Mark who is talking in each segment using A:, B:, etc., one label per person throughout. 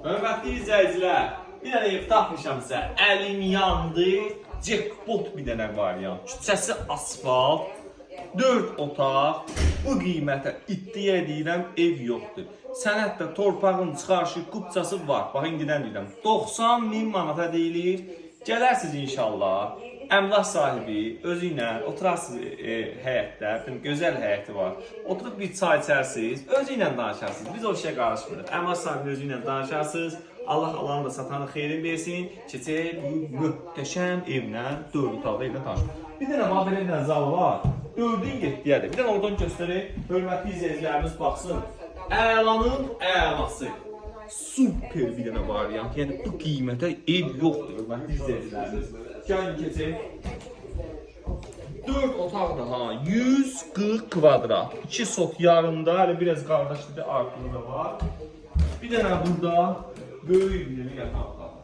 A: Hörmətli izləyicilər, bir dənə ev tapmışam sizə. Əlim yandı, jackpot bir dənə variant. Küçəsi asfalt, 4 otaq. Bu qiymətə iddia edirəm, ev yoxdur. Sənətdə torpağın çıxarışı, qubçası var. Bax, indidən deyirəm, 90.000 manata deyilir. Gələrsiniz inşallah. Əmlak sahibi özü ilə oturarsınız həyətdə, gözəl həyəti var. Oturub bir çay içərsiniz, özü ilə danışarsınız. Biz o işə qarışmırıq. Əmlak sahibi özü ilə danışarsınız. Allah alanı da satanı xeyrin versin. Keçək bu möhtəşəm evlə, 4 otaqlı evlə tanışırıq. Bir dənə bax belə bir dənə zal var. 4-ün 7-yədir. Bir dənə oradan göstərək. Hörmətli izləyicilərimiz baxsın. Əlanın əlası. Super bir dənə variant. Yəni bu qiymətə ev yoxdur, hörmətli izləyicilərimiz. Gəlin keçək. 4 otaqda ha, 140 kvadrat. 2 sot yarımda, hələ biraz qardaşlığı artığı da var. Bir dənə burada böyük bir dənə yataq var.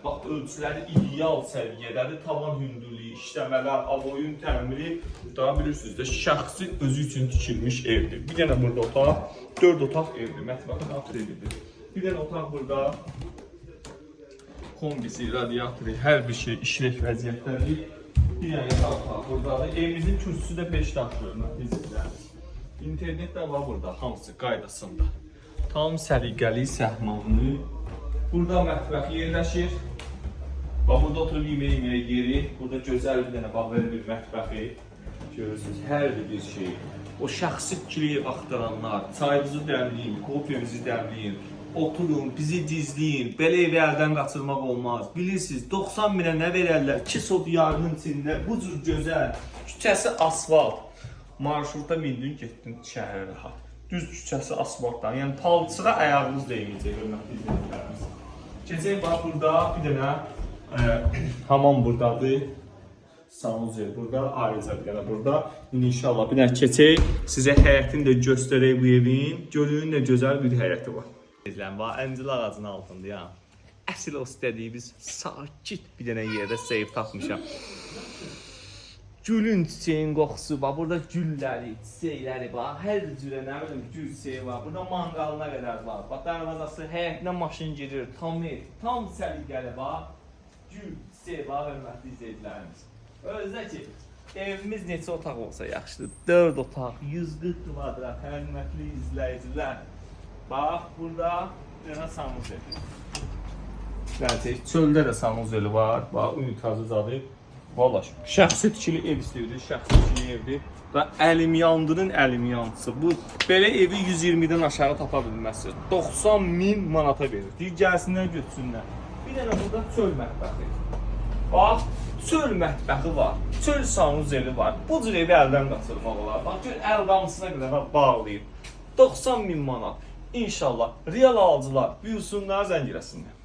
A: Bax, ölçüləri ideal səviyyədədir. Tavan hündürlüyü, işləmələr, avoyun təmiri, daha bilirsiniz də, şəxsi özü üçün tikilmiş evdir. Bir dənə burada otaq, 4 otaq evdir. Mətbəxin alt evidir. Bir dənə otaq burada. Kombisi, radiatoru, hər bir şey işlək vəziyyətdədir. Bir dənə yataq otaq buradadır. Evimizin kürsüsü də 5 daşdır. İnternet də var burada, hamısı qaydasında. Tam səliqəli, səhmanlı. Burada mətbəx yerləşir. Bax, burada oturub yemək yeri. Burada gözəl bir dənə bax, bir mətbəxi. Görürsünüz, hər bir şey. O şəxsi fikri axtaranlar, çayınızı dəmləyin, kopyamızı dəmləyin. Oturun, bizi dizləyin. Belə evi əldən qaçırmaq olmaz. Bilirsiniz, 90 minə nə verərlər? 2 sot yarının içində bu cür gözəl. Küçəsi asfalt. Marşruta mindin, getdin şəhərə rahat. Düz küçəsi asfaltdan. Yəni palçığa ayağınız değməyəcək, hörmətli izləyicilərimiz. Keçək bax, burada bir dənə hamam buradadır. Sanuzel burada, ayrıca bir dənə burada. İnşallah bir dənə keçək. Sizə həyətini də göstərək bu evin. Görün nə gözəl bir həyəti var. Bax, əncil ağacının altında ya. Əsl o istədiyimiz sakit bir dənə yerdə seyf tapmışam. Gülün çiçeğin qoxusu var. Burada gülləri, çiçəkləri var. Hər cürə nə bilim gül çiçeği var. Burada manqalına qədər var. Bax, darvazası həyətinə maşın girir. Tam səliqəli var. Gül çiçeği var, hörmətli izləyicilərimiz. Özdə ki, evimiz neçə otaq olsa yaxşıdır. 4 otaq, 140 kvadrat, hörmətli izləyicilər. Bax, burada bir dənə sanuzeli. Çöldə də sanuzeli var. Bax, unitazı zadı. Valla, şəxsi tikili ev istəyirdi, şəxsi tikili evdir. Və əlim yandının əlim yandısı. Bu, belə evi 120-dən aşağı tapa bilməzsiniz. 90.000 manata verir. Deyir, gəlsinlər, götürsünlər. Bir dənə burada çöl mətbəxi. Bax, çöl mətbəxi var. Çöl sanuzeli var. Bu cür evi əldən qaçırmaq olar. Bax, gör, əl qamısına qədər bağlayıb. 90.000 manat. İnşallah real alıcılar buyursunlar, zəng eləsinlər.